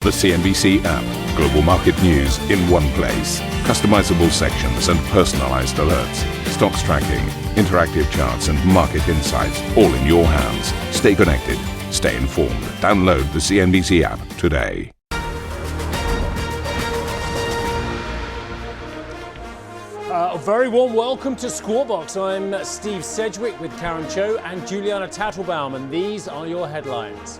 The CNBC app. Global market news in one place. Customizable sections and personalized alerts. Stocks tracking, interactive charts and market insights all in your hands. Stay connected. Stay informed. Download the CNBC app today. A very warm welcome to Squawkbox. I'm Steve Sedgwick with Karen Cho and Juliana Tattelbaum, and these are your headlines.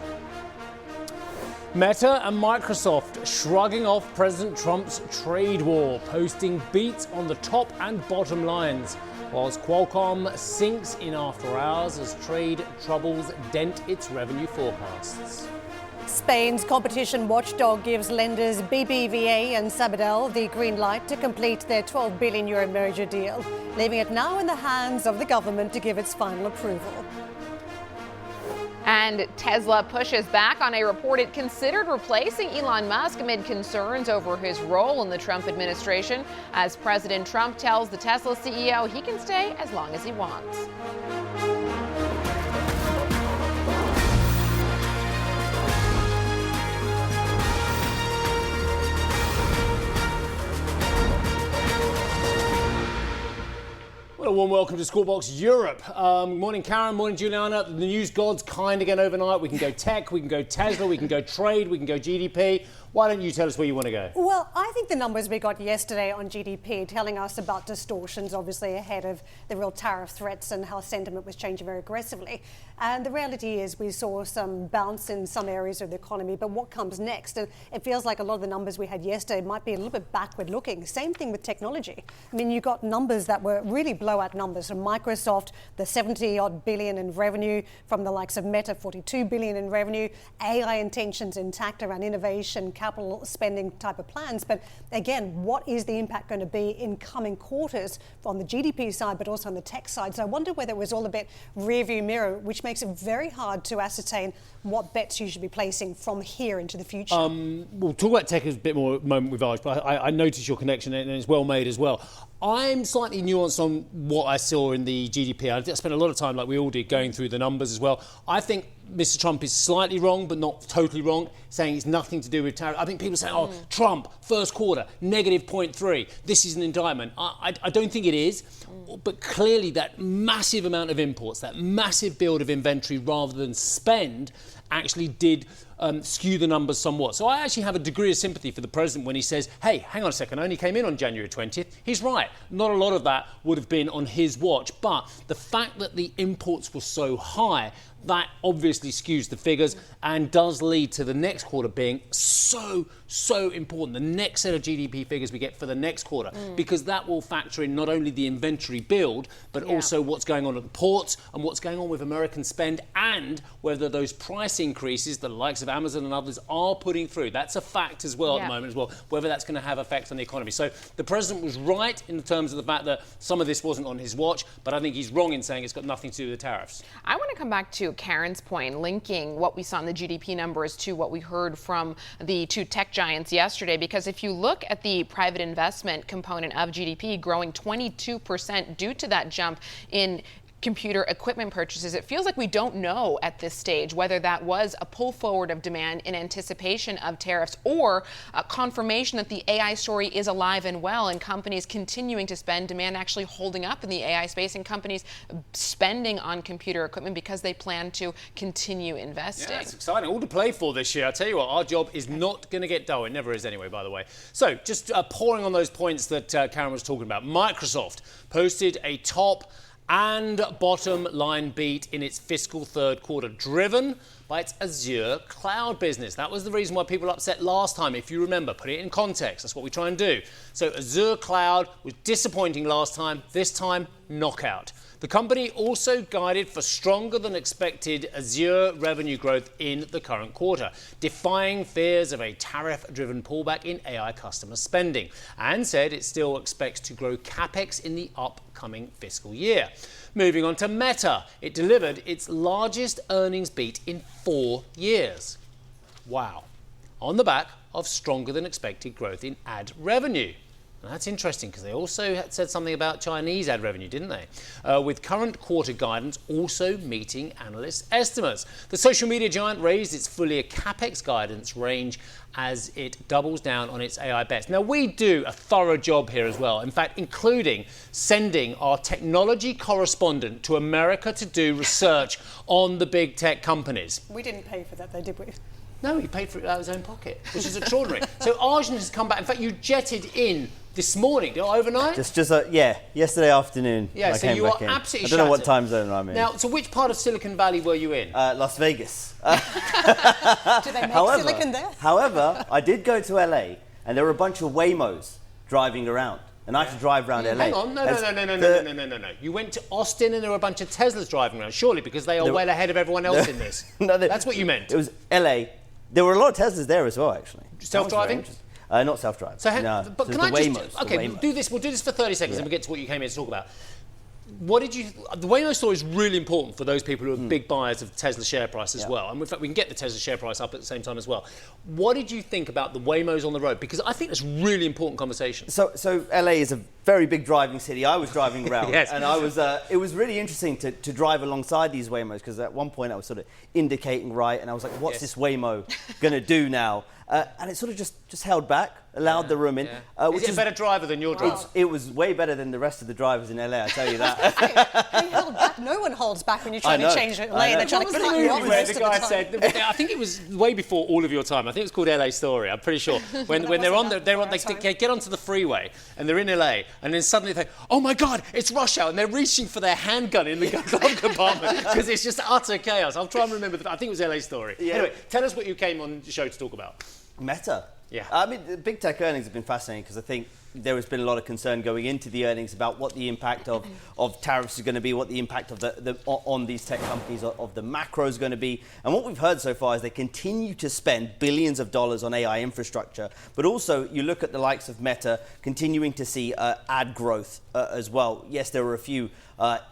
Meta and Microsoft shrugging off President Trump's trade war, posting beats on the top and bottom lines, whilst Qualcomm sinks in after hours as trade troubles dent its revenue forecasts. Spain's competition watchdog gives lenders BBVA and Sabadell the green light to complete their €12 billion merger deal, leaving it now in the hands of the government to give its final approval. And Tesla pushes back on a report it considered replacing Elon Musk amid concerns over his role in the Trump administration, as President Trump tells the Tesla CEO he can stay as long as he wants. Well, a warm welcome to Squawkbox Europe. Morning, Karen. Morning, Juliana. The news gods kind again overnight. We can go tech, we can go Tesla, we can go trade, we can go GDP. Why don't you tell us where you want to go? Well, I think the numbers we got yesterday on GDP telling us about distortions, obviously ahead of the real tariff threats and how sentiment was changing very aggressively. And the reality is we saw some bounce in some areas of the economy, but what comes next? And it feels like a lot of the numbers we had yesterday might be a little bit backward looking. Same thing with technology. I mean, you got numbers that were really blowout numbers from Microsoft, the 70-odd billion in revenue, from the likes of Meta, 42 billion in revenue, AI intentions intact around innovation, capital spending type of plans. But again, what is the impact going to be in coming quarters on the GDP side, but also on the tech side? So I wonder whether it was all a bit rearview mirror, which makes it very hard to ascertain what bets you should be placing from here into the future. We'll talk about tech as a bit more moment with ours, but I noticed your connection and it's well made as well. I'm slightly nuanced on what I saw in the GDP. I spent a lot of time, like we all did, going through the numbers as well. I think Mr. Trump is slightly wrong, but not totally wrong, saying it's nothing to do with tariff. I think people say, Trump, first quarter, negative 0.3. This is an indictment. I don't think it is, but clearly that massive amount of imports, that massive build of inventory rather than spend actually did skew the numbers somewhat. So I actually have a degree of sympathy for the president when he says, hey, hang on a second, I only came in on January 20th. He's right. Not a lot of that would have been on his watch. But the fact that the imports were so high, that obviously skews the figures and does lead to the next quarter being so important. The next set of GDP figures we get for the next quarter, because that will factor in not only the inventory build, but also what's going on at the ports and what's going on with American spend, and whether those price increases, the likes of Amazon and others are putting through. That's a fact as well at the moment as well, whether that's going to have effect on the economy. So the president was right in terms of the fact that some of this wasn't on his watch, but I think he's wrong in saying it's got nothing to do with the tariffs. I want to come back to Karen's point, linking what we saw in the GDP numbers to what we heard from the two tech giants yesterday, because if you look at the private investment component of GDP growing 22% due to that jump in computer equipment purchases, it feels like we don't know at this stage whether that was a pull forward of demand in anticipation of tariffs or a confirmation that the AI story is alive and well and companies continuing to spend, demand actually holding up in the AI space, and companies spending on computer equipment because they plan to continue investing. Yeah, it's exciting. All to play for this year. I tell you what, our job is not going to get dull. It never is anyway, by the way. So just pouring on those points that Karen was talking about. Microsoft posted a top and bottom line beat in its fiscal third quarter, driven by its Azure cloud business. That was the reason why people were upset last time, if you remember. Put it in context. That's what we try and do. So Azure cloud was disappointing last time. This time, knockout. The company also guided for stronger than expected Azure revenue growth in the current quarter, defying fears of a tariff-driven pullback in AI customer spending, and said it still expects to grow CapEx in the upcoming fiscal year. Moving on to Meta, it delivered its largest earnings beat in 4 years. Wow. On the back of stronger than expected growth in ad revenue. And that's interesting because they also said something about Chinese ad revenue, didn't they? With current quarter guidance also meeting analyst estimates. The social media giant raised its full-year CapEx guidance range as it doubles down on its AI bets. Now, we do a thorough job here as well, in fact, including sending our technology correspondent to America to do research on the big tech companies. We didn't pay for that, though, did we? No, he paid for it out of his own pocket, which is extraordinary. So Arjun has come back. In fact, you jetted in this morning, overnight? Yesterday afternoon. Yeah, I so came you back are in. absolutely I don't know what shattered. time zone I'm in. Now, so which part of Silicon Valley were you in? Las Vegas. Do they make silicon there? However, I did go to LA, and there were a bunch of Waymos driving around. And I had to drive around LA. Hang on, no. You went to Austin and there were a bunch of Teslas driving around, surely because they are well ahead of everyone else in this. That's what you meant. It was LA. There were a lot of Teslas there as well, actually. Self-driving? Not self-driving. So, but can I just... Okay, we'll do this for 30 seconds and we'll get to what you came here to talk about. What did you... The Waymo story is really important for those people who are big buyers of Tesla share price as well. And in fact, we can get the Tesla share price up at the same time as well. What did you think about the Waymos on the road? Because I think that's really important conversation. So LA is a very big driving city. I was driving around. Yes. And it was really interesting to drive alongside these Waymos, because at one point I was sort of indicating right, and I was like, what's this Waymo going to do now? And it sort of just held back, allowed the room in. Is it a better driver than your driver? It was way better than the rest of the drivers in LA, I tell you that. He held back. No one holds back when you're trying to change your lane. They're trying to cut you off Where most the of guy the time. said, I think it was way before all of your time. I think it was called LA Story. I'm pretty sure. When they get onto the freeway and they're in LA, and then suddenly they think, oh my God, it's rush hour, and they're reaching for their handgun in the glove compartment because it's just utter chaos. I'll try and remember. I think it was LA Story. Yeah. Anyway, tell us what you came on the show to talk about. Meta. Yeah. I mean, the big tech earnings have been fascinating because I think there has been a lot of concern going into the earnings about what the impact of tariffs is going to be, what the impact of on these tech companies of the macro is going to be. And what we've heard so far is they continue to spend billions of dollars on AI infrastructure, but also you look at the likes of Meta continuing to see ad growth as well. Yes, there were a few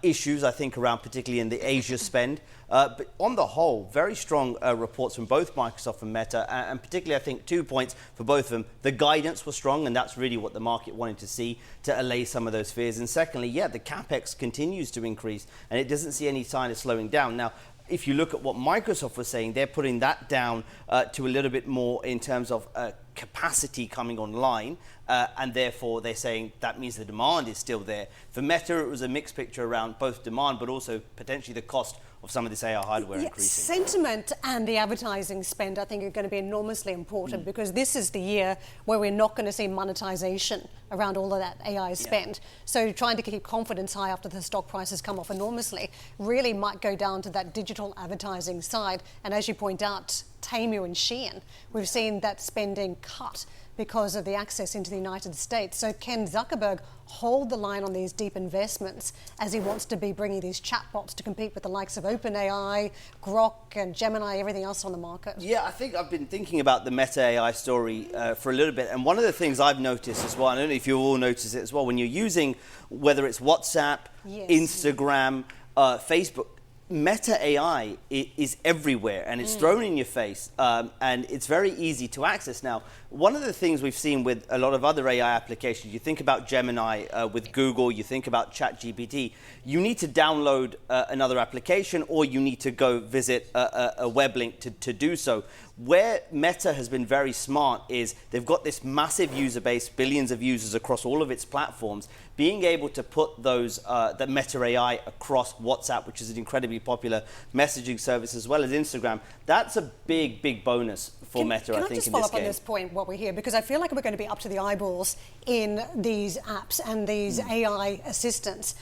issues, I think, around particularly in the Asia spend. But on the whole, very strong reports from both Microsoft and Meta, and particularly, I think, 2 points for both of them. The guidance was strong, and that's really what the market wanted to see to allay some of those fears. And secondly, the CapEx continues to increase, and it doesn't see any sign of slowing down. Now, if you look at what Microsoft was saying, they're putting that down to a little bit more in terms of capacity coming online, and therefore they're saying that means the demand is still there. For Meta, it was a mixed picture around both demand, but also potentially the cost of some of this AI hardware increasing. Sentiment and the advertising spend, I think, are going to be enormously important because this is the year where we're not going to see monetization around all of that AI spend. So trying to keep confidence high after the stock prices come off enormously really might go down to that digital advertising side. And as you point out, Temu and Shein, we've seen that spending cut because of the access into the United States. So can Zuckerberg hold the line on these deep investments as he wants to be bringing these chatbots to compete with the likes of OpenAI, Grok and Gemini, everything else on the market? Yeah, I think I've been thinking about the Meta AI story for a little bit. And one of the things I've noticed as well, I don't know if you all notice it as well, when you're using, whether it's WhatsApp, Instagram, Facebook, Meta AI is everywhere, and it's thrown in your face, and it's very easy to access. Now, one of the things we've seen with a lot of other AI applications, you think about Gemini with Google, you think about ChatGPT, you need to download another application, or you need to go visit a web link to do so. Where Meta has been very smart is they've got this massive user base, billions of users across all of its platforms. Being able to put those, the Meta AI across WhatsApp, which is an incredibly popular messaging service, as well as Instagram, that's a big, big bonus for Meta, I think, in this game. Can I just follow up on this point while we're here? Because I feel like we're going to be up to the eyeballs in these apps and these AI assistants.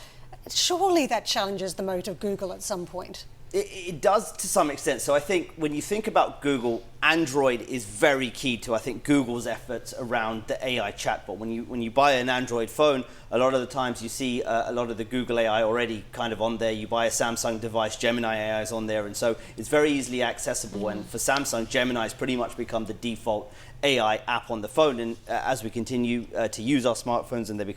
Surely that challenges the moat of Google at some point. It does to some extent. So I think when you think about Google, Android is very key to, I think, Google's efforts around the AI chatbot. When you buy an Android phone, a lot of the times you see a lot of the Google AI already kind of on there. You buy a Samsung device, Gemini AI is on there, and so it's very easily accessible. And for Samsung, Gemini has pretty much become the default AI app on the phone. And as we continue to use our smartphones and they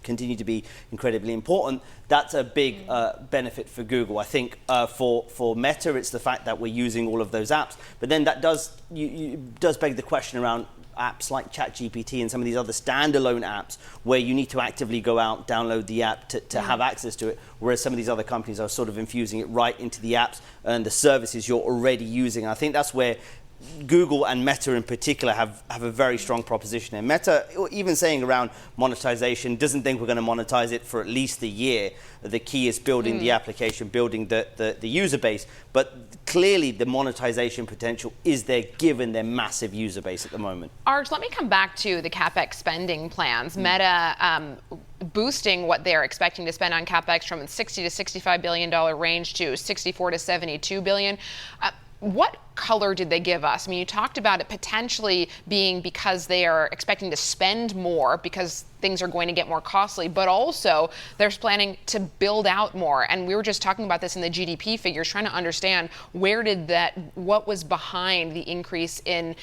continue to be incredibly important, that's a big benefit for Google. I think for Meta, it's the fact that we're using all of those apps, but then that does beg the question around apps like ChatGPT and some of these other standalone apps where you need to actively go out, download the app to have access to it, whereas some of these other companies are sort of infusing it right into the apps and the services you're already using. I think that's where Google and Meta in particular have a very strong proposition. And Meta, even saying around monetization, doesn't think we're going to monetize it for at least a year. The key is building the application, building the user base. But clearly the monetization potential is there given their massive user base at the moment. Arj, let me come back to the CapEx spending plans. Meta boosting what they're expecting to spend on CapEx from the $60 to $65 billion range to $64 to $72 billion. What color did they give us? I mean, you talked about it potentially being because they are expecting to spend more because things are going to get more costly, but also they're planning to build out more. And we were just talking about this in the GDP figures, trying to understand what was behind the increase in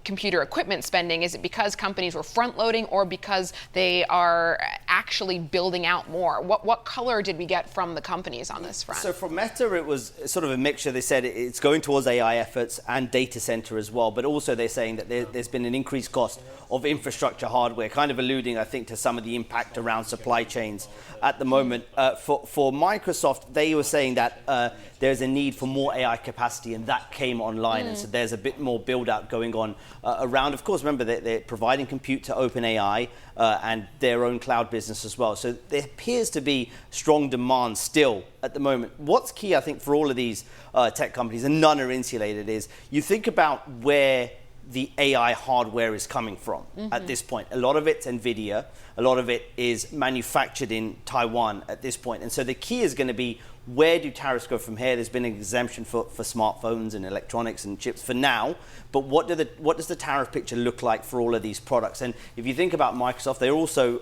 computer equipment spending. Is it because companies were front loading or because they are actually building out more? What color did we get from the companies on this front? So for Meta, it was sort of a mixture. They said it's going towards AI efforts and data center as well, but also they're saying that there's been an increased cost of infrastructure hardware, kind of alluding, I think, to some of the impact around supply chains at the moment. For Microsoft, they were saying that there's a need for more AI capacity, and that came online, and so there's a bit more build-out going on around. Of course, remember, they're providing compute to OpenAI and their own cloud business as well. So there appears to be strong demand still at the moment. What's key, I think, for all of these tech companies, and none are insulated, is you think about where the AI hardware is coming from at this point. A lot of it's NVIDIA. A lot of it is manufactured in Taiwan at this point. And so the key is going to be, where do tariffs go from here? There's been an exemption for smartphones and electronics and chips for now, but what does the tariff picture look like for all of these products? And if you think about Microsoft, they're also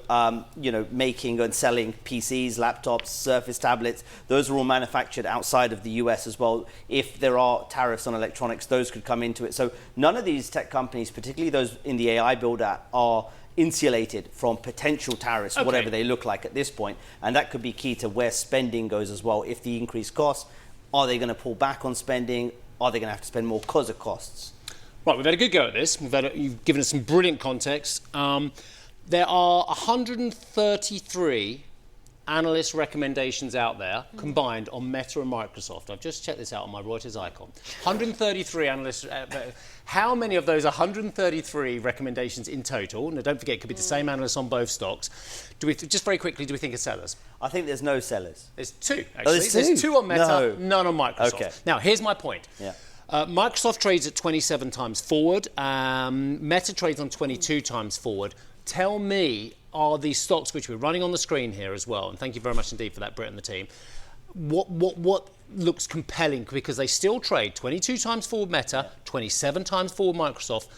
making and selling PCs, laptops, Surface tablets. Those are all manufactured outside of the US as well. If there are tariffs on electronics, those could come into it. So none of these tech companies, particularly those in the AI build-out, are insulated from potential tariffs, whatever they look like at this point. And that could be key to where spending goes as well. If the increased costs, are they going to pull back on spending? Are they going to have to spend more because of costs? Right, we've had a good go at this. You've given us some brilliant context. There are 133 analyst recommendations out there combined on Meta and Microsoft. I've just checked this out on my Reuters icon. 133 analysts. How many of those 133 recommendations in total? Now, don't forget, it could be the same analysts on both stocks. Just very quickly, do we think are sellers? I think there's no sellers. There's two, actually. There's two on Meta, none on Microsoft. Okay. Now, here's my point. Yeah. Microsoft trades at 27 times forward. Meta trades on 22 times forward. Tell me, are these stocks, which we're running on the screen here as well, and thank you very much indeed for that, Britt and the team, what looks compelling, because they still trade 22 times forward Meta, 27 times forward Microsoft.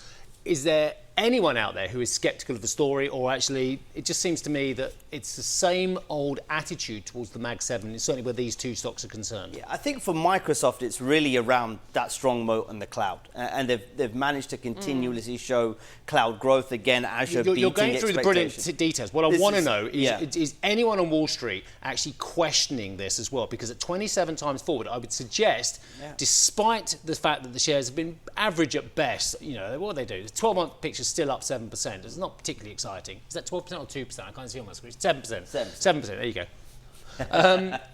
Is there anyone out there who is skeptical of the story, or actually it just seems to me that it's the same old attitude towards the Mag 7, certainly where these two stocks are concerned? Yeah, I think for Microsoft it's really around that strong moat on the cloud, and they've managed to continuously show cloud growth. Again, Azure beating You're going through the brilliant details. What I want to know is anyone on Wall Street actually questioning this as well? Because at 27 times forward, I would suggest, despite the fact that the shares have been average at best, what they do, the 12-month picture's still up 7%. It's not particularly exciting. Is that 12% or 2%? I can't see on my screen. 7%. 7%. There you go.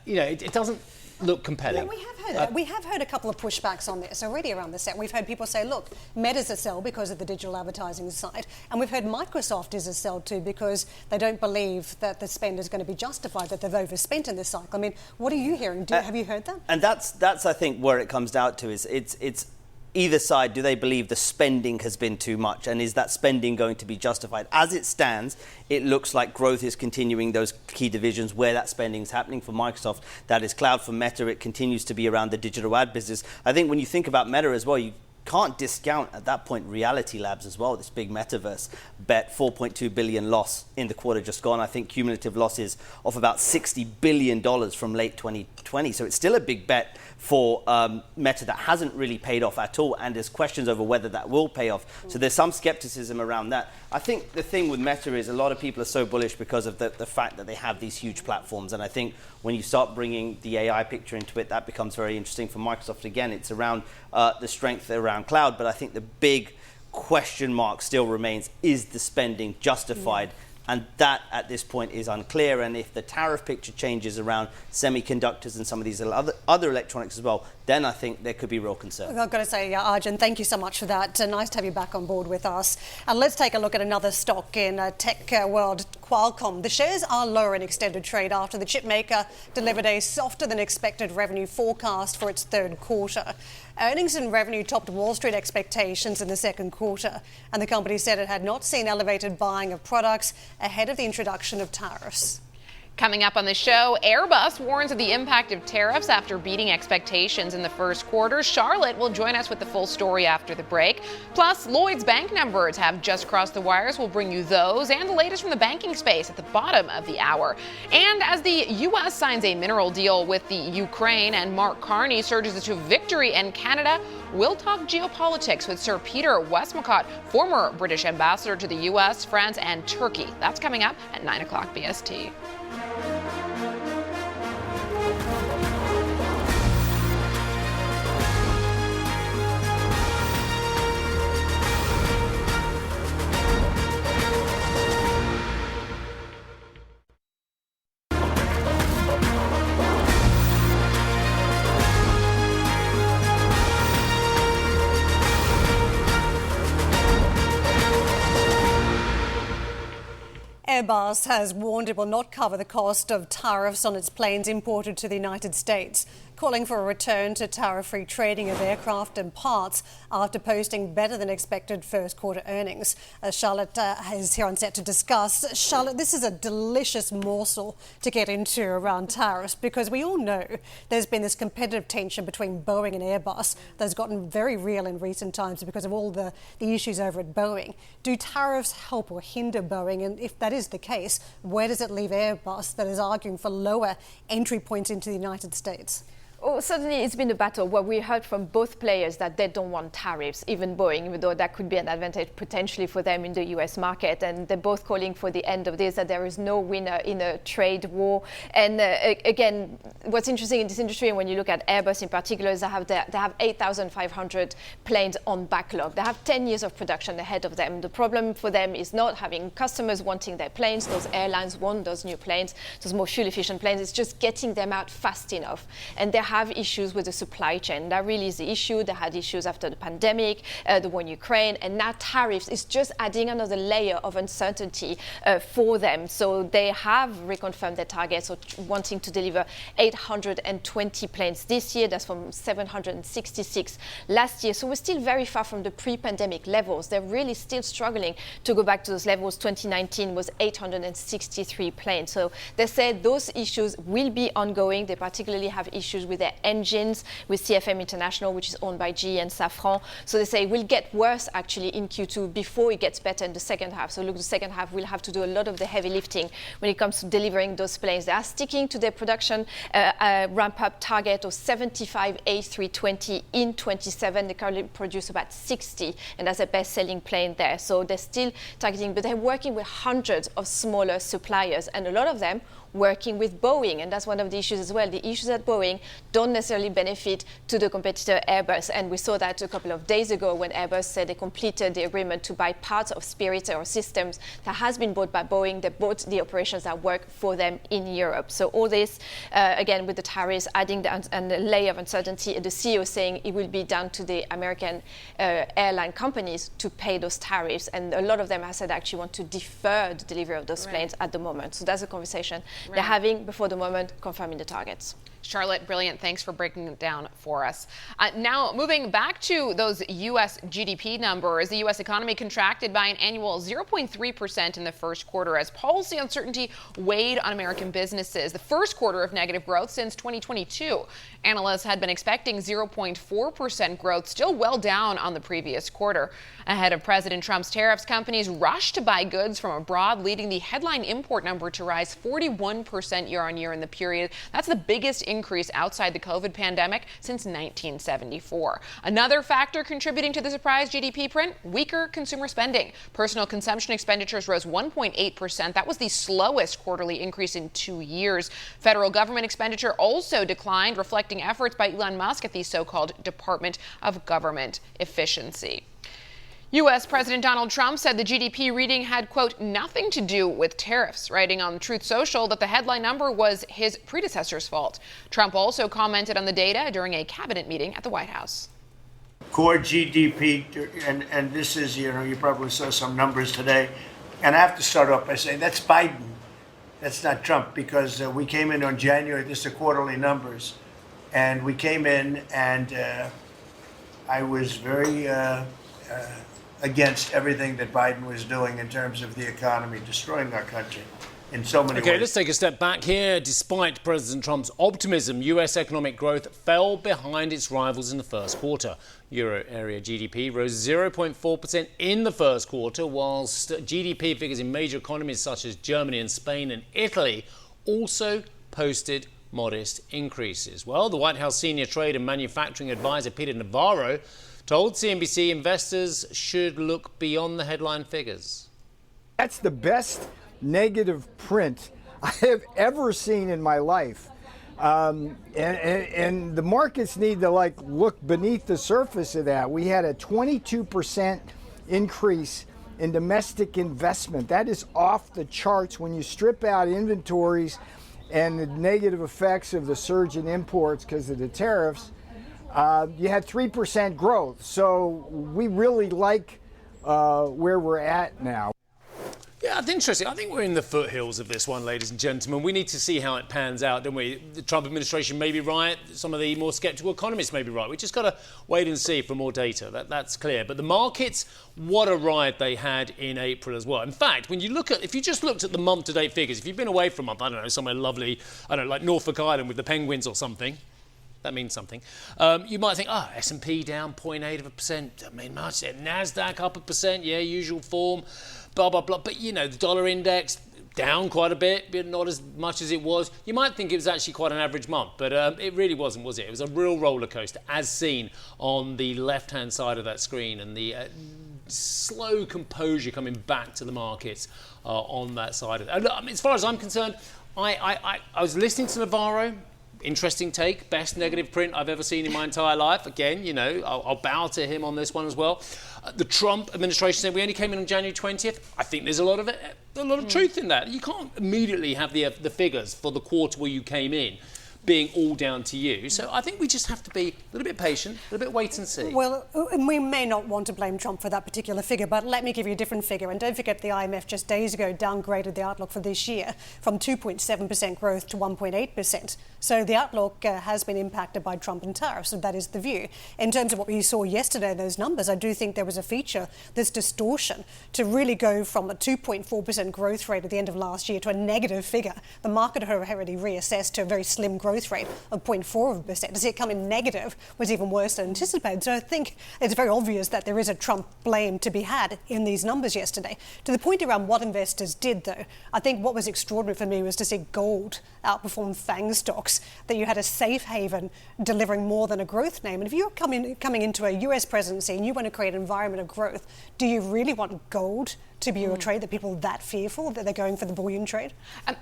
It doesn't look compelling. Yeah, we have heard a couple of pushbacks on this already around the set. We've heard people say, look, Meta's a sell because of the digital advertising side, and we've heard Microsoft is a sell too because they don't believe that the spend is going to be justified, that they've overspent in this cycle. I mean, what are you hearing? Have you heard that? And that's I think where it comes down to is it's either side. Do they believe the spending has been too much, and is that spending going to be justified? As it stands, it looks like growth is continuing those key divisions where that spending is happening. For Microsoft, that is cloud. For Meta, it continues to be around the digital ad business. I think when you think about Meta as well, you can't discount at that point Reality Labs as well, this big metaverse bet. $4.2 billion loss in the quarter just gone. I think cumulative losses of about $60 billion from late 2020. So it's still a big bet for Meta that hasn't really paid off at all, and there's questions over whether that will pay off. So there's some skepticism around that. I think the thing with Meta is a lot of people are so bullish because of the fact that they have these huge platforms, and I think when you start bringing the AI picture into it, that becomes very interesting. For Microsoft, again, it's around the strength around cloud, but I think the big question mark still remains, is the spending justified? And that at this point is unclear. And if the tariff picture changes around semiconductors and some of these other electronics as well, then I think there could be real concern. I've got to say, Arjun, thank you so much for that. Nice to have you back on board with us. And let's take a look at another stock in tech world, Qualcomm. The shares are lower in extended trade after the chip maker delivered a softer than expected revenue forecast for its third quarter. Earnings and revenue topped Wall Street expectations in the second quarter, and the company said it had not seen elevated buying of products ahead of the introduction of tariffs. Coming up on the show, Airbus warns of the impact of tariffs after beating expectations in the first quarter. Charlotte will join us with the full story after the break. Plus, Lloyd's bank numbers have just crossed the wires. We'll bring you those and the latest from the banking space at the bottom of the hour. And as the U.S. signs a mineral deal with the Ukraine and Mark Carney surges to victory in Canada, we'll talk geopolitics with Sir Peter Westmacott, former British ambassador to the U.S., France, and Turkey. That's coming up at 9 o'clock BST. Airbus has warned it will not cover the cost of tariffs on its planes imported to the United States, calling for a return to tariff-free trading of aircraft and parts after posting better than expected first quarter earnings. Charlotte is here on set to discuss. Charlotte, this is a delicious morsel to get into around tariffs, because we all know there's been this competitive tension between Boeing and Airbus that's gotten very real in recent times because of all the issues over at Boeing. Do tariffs help or hinder Boeing? And if that is the case, where does it leave Airbus, that is arguing for lower entry points into the United States? Oh, certainly it's been a battle where we heard from both players that they don't want tariffs, even Boeing, even though that could be an advantage potentially for them in the US market. And they're both calling for the end of this, that there is no winner in a trade war. And again, what's interesting in this industry, and when you look at Airbus in particular, is they have 8,500 planes on backlog. They have 10 years of production ahead of them. The problem for them is not having customers wanting their planes. Those airlines want those new planes, those more fuel efficient planes. It's just getting them out fast enough. And they have issues with the supply chain. That really is the issue. They had issues after the pandemic, the war in Ukraine, and now tariffs is just adding another layer of uncertainty for them. So they have reconfirmed their targets of wanting to deliver 820 planes this year. That's from 766 last year. So we're still very far from the pre-pandemic levels. They're really still struggling to go back to those levels. 2019 was 863 planes. So they said those issues will be ongoing. They particularly have issues with their engines, with CFM International, which is owned by GE and Safran. So they say it will get worse actually in Q2 before it gets better in the second half. So look, the second half will have to do a lot of the heavy lifting when it comes to delivering those planes. They are sticking to their production ramp-up target of 75 A320 in 27. They currently produce about 60, and that's a best-selling plane there. So they're still targeting, but they're working with hundreds of smaller suppliers, and a lot of them working with Boeing, and that's one of the issues as well. The issues at Boeing don't necessarily benefit to the competitor Airbus, and we saw that a couple of days ago when Airbus said they completed the agreement to buy parts of Spirit AeroSystems that has been bought by Boeing. They bought the operations that work for them in Europe. So all this, again, with the tariffs, adding the layer of uncertainty, the CEO saying it will be down to the American airline companies to pay those tariffs, and a lot of them have said actually want to defer the delivery of those planes at the moment. So that's a conversation they're having before the moment, confirming the targets. Charlotte, brilliant. Thanks for breaking it down for us. Now, moving back to those U.S. GDP numbers, the U.S. economy contracted by an annual 0.3% in the first quarter as policy uncertainty weighed on American businesses. The first quarter of negative growth since 2022. Analysts had been expecting 0.4% growth, still well down on the previous quarter. Ahead of President Trump's tariffs, companies rushed to buy goods from abroad, leading the headline import number to rise 41% year on year in the period. That's the biggest increase outside the COVID pandemic since 1974. Another factor contributing to the surprise GDP print, weaker consumer spending. Personal consumption expenditures rose 1.8%. That was the slowest quarterly increase in 2 years. Federal government expenditure also declined, reflecting efforts by Elon Musk at the so-called Department of Government Efficiency. U.S. President Donald Trump said the GDP reading had, quote, nothing to do with tariffs, writing on Truth Social that the headline number was his predecessor's fault. Trump also commented on the data during a cabinet meeting at the White House. Core GDP, and this is, you probably saw some numbers today. And I have to start off by saying that's Biden. That's not Trump, because we came in on January, this is the quarterly numbers. And we came in and I was very against everything that Biden was doing in terms of the economy, destroying our country in so many ways. Okay, let's take a step back here. Despite President Trump's optimism, U.S. economic growth fell behind its rivals in the first quarter. Euro area GDP rose 0.4% in the first quarter, whilst GDP figures in major economies such as Germany and Spain and Italy also posted modest increases. Well, the White House senior trade and manufacturing advisor Peter Navarro told CNBC investors should look beyond the headline figures. That's the best negative print I have ever seen in my life. And the markets need to look beneath the surface of that. We had a 22% increase in domestic investment. That is off the charts when you strip out inventories and the negative effects of the surge in imports because of the tariffs. You had 3% growth. So we really like where we're at now. Yeah, it's interesting. I think we're in the foothills of this one, ladies and gentlemen. We need to see how it pans out, don't we? The Trump administration may be right. Some of the more skeptical economists may be right. We just got to wait and see for more data. That's clear. But the markets, what a ride they had in April as well. In fact, when you look at, if you just looked at the month-to-date figures, if you've been away for a month, I don't know, somewhere lovely, I don't know, like Norfolk Island with the penguins or something, that means something. You might think, S&P down 0.8%. That mean much. NASDAQ up 1%. Yeah, usual form. Blah, blah, blah. But, the dollar index down quite a bit, but not as much as it was. You might think it was actually quite an average month, but it really wasn't, was it? It was a real roller coaster, as seen on the left-hand side of that screen, and the slow composure coming back to the markets on that side of it. As far as I'm concerned, I was listening to Navarro. Interesting take, best negative print I've ever seen in my entire life. Again, I'll bow to him on this one as well. The Trump administration said we only came in on January 20th. I think there's a lot of truth in that. You can't immediately have the figures for the quarter where you came in being all down to you. So I think we just have to be a little bit patient, a little bit wait and see. Well, we may not want to blame Trump for that particular figure, but let me give you a different figure. And don't forget the IMF just days ago downgraded the outlook for this year from 2.7% growth to 1.8%. So the outlook has been impacted by Trump and tariffs, so that is the view. In terms of what we saw yesterday, those numbers, I do think there was a feature, this distortion, to really go from a 2.4% growth rate at the end of last year to a negative figure. The market had already reassessed to a very slim growth rate of 0.4%. To see it come in negative was even worse than anticipated. So I think it's very obvious that there is a Trump blame to be had in these numbers yesterday. To the point around what investors did, though, I think what was extraordinary for me was to see gold outperform FANG stocks, that you had a safe haven delivering more than a growth name. And if you're coming into a US presidency and you want to create an environment of growth, do you really want gold to be your trade, that people are that fearful that they're going for the bullion trade?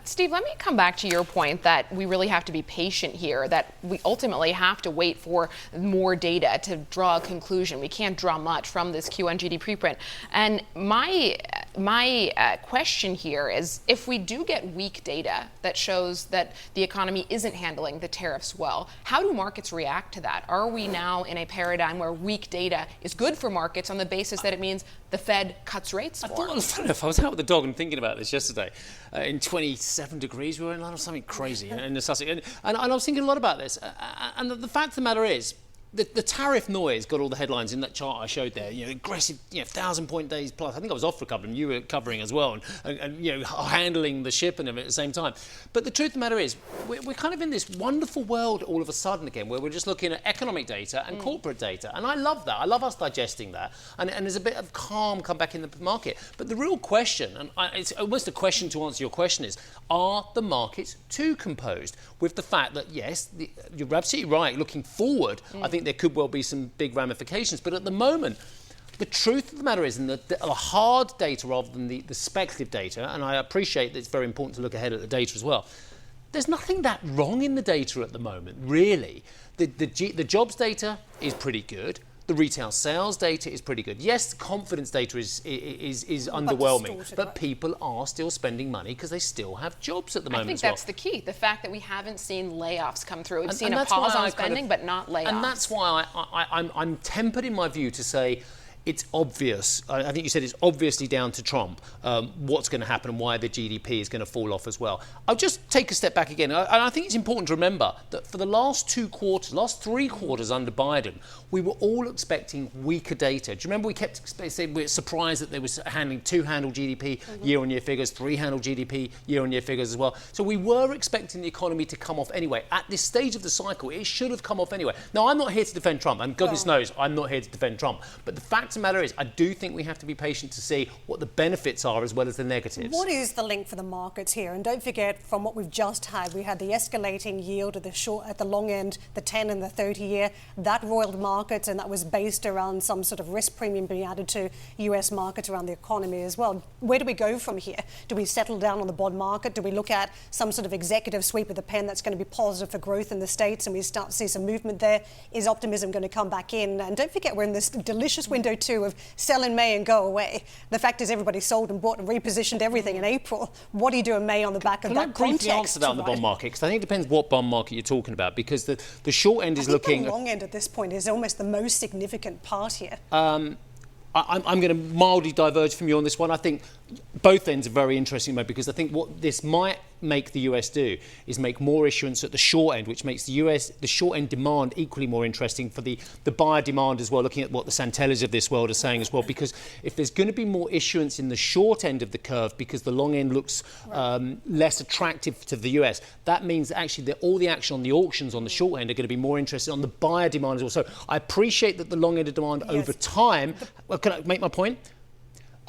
Steve, let me come back to your point that we really have to be patient here, that we ultimately have to wait for more data to draw a conclusion. We can't draw much from this Q1 GDP print. And my question here is, if we do get weak data that shows that the economy isn't handling the tariffs well, how do markets react to that? Are we now in a paradigm where weak data is good for markets on the basis that it means the Fed cuts rates more? I was out with the dog and thinking about this yesterday. In 27 degrees, we were in something crazy in the Sussex. And I was thinking a lot about this. And the fact of the matter is, the tariff noise got all the headlines in that chart I showed there. Aggressive, 1,000-point days plus. I think I was off for a couple, and you were covering as well, and handling the ship and everything at the same time. But the truth of the matter is, we're kind of in this wonderful world all of a sudden again, where we're just looking at economic data and corporate data, and I love that. I love us digesting that, and there's a bit of calm come back in the market. But the real question, and it's almost a question to answer your question, is: are the markets too composed with the fact that yes, you're absolutely right. Looking forward, I think there could well be some big ramifications. But at the moment, the truth of the matter is, in the hard data rather than the speculative data, and I appreciate that it's very important to look ahead at the data as well, there's nothing that wrong in the data at the moment, really. The jobs data is pretty good. The retail sales data is pretty good. Yes, the confidence data is underwhelming, but people are still spending money because they still have jobs at the moment. I think as well. that's the key. The fact that we haven't seen layoffs come through. We've seen and a pause on spending, but not layoffs. And that's why I'm tempered in my view to say it's obvious. I think you said it's obviously down to Trump what's going to happen and why the GDP is going to fall off as well. I'll just take a step back again. And I think it's important to remember that for the last 2 quarters, last 3 quarters under Biden, we were all expecting weaker data. Do you remember we kept saying we were surprised that there was handling 2-handle GDP year-on-year figures, 3-handle GDP year-on-year figures as well. So we were expecting the economy to come off anyway. At this stage of the cycle, it should have come off anyway. Now, I'm not here to defend Trump, and goodness knows I'm not here to defend Trump. But the fact of the matter is, I do think we have to be patient to see what the benefits are as well as the negatives. What is the link for the markets here? And don't forget, from what we've just had, we had the escalating yield at the long end, the 10 and the 30-year. That roiled markets, and that was based around some sort of risk premium being added to US markets around the economy as well. Where do we go from here? Do we settle down on the bond market? Do we look at some sort of executive sweep of the pen that's going to be positive for growth in the States, and we start to see some movement there? Is optimism going to come back in? And don't forget, we're in this delicious window too of sell in May and go away. The fact is everybody sold and bought and repositioned everything in April. What do you do in May on the back of that context? Can I briefly answer that on the bond market? Because I think it depends what bond market you're talking about, because the short end is looking... the long end at this point is almost the most significant part here. I'm going to mildly diverge from you on this one. I think both ends are very interesting, because I think what this might make the US do is make more issuance at the short end, which makes the short end demand equally more interesting for the buyer demand as well, looking at what the Santellas of this world are saying as well, because if there's going to be more issuance in the short end of the curve because the long end looks less attractive to the US, that means that actually all the action on the auctions on the short end are going to be more interested on the buyer demand as well. So I appreciate that the long end of demand over time, can I make my point?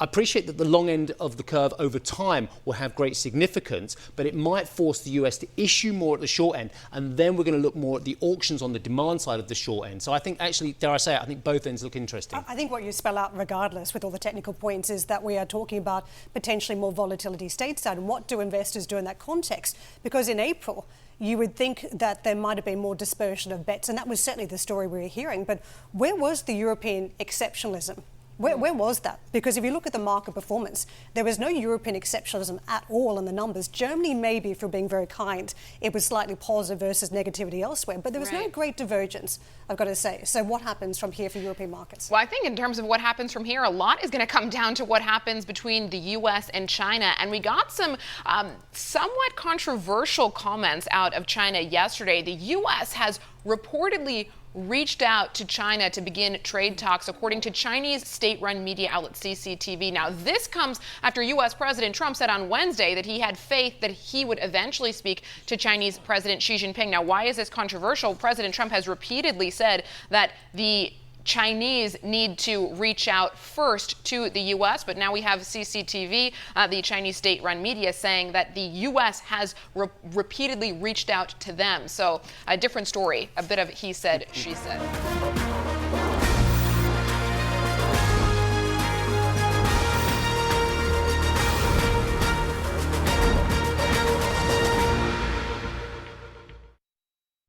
I appreciate that the long end of the curve over time will have great significance, but it might force the US to issue more at the short end, and then we're going to look more at the auctions on the demand side of the short end. So I think, actually, dare I say it, I think both ends look interesting. I think what you spell out, regardless, with all the technical points, is that we are talking about potentially more volatility stateside. And what do investors do in that context? Because in April, you would think that there might have been more dispersion of bets, and that was certainly the story we were hearing. But where was the European exceptionalism? Where was that? Because if you look at the market performance, there was no European exceptionalism at all in the numbers. Germany, maybe, if you're being very kind, it was slightly positive versus negativity elsewhere. But there was no great divergence, I've got to say. So what happens from here for European markets? Well, I think in terms of what happens from here, a lot is going to come down to what happens between the U.S. and China. And we got some somewhat controversial comments out of China yesterday. The U.S. has reportedly reached out to China to begin trade talks, according to Chinese state-run media outlet CCTV. Now, this comes after U.S. President Trump said on Wednesday that he had faith that he would eventually speak to Chinese President Xi Jinping. Now, why is this controversial? President Trump has repeatedly said that the Chinese need to reach out first to the U.S., but now we have CCTV, the Chinese state-run media, saying that the U.S. has repeatedly reached out to them. So a different story, a bit of he said, she said.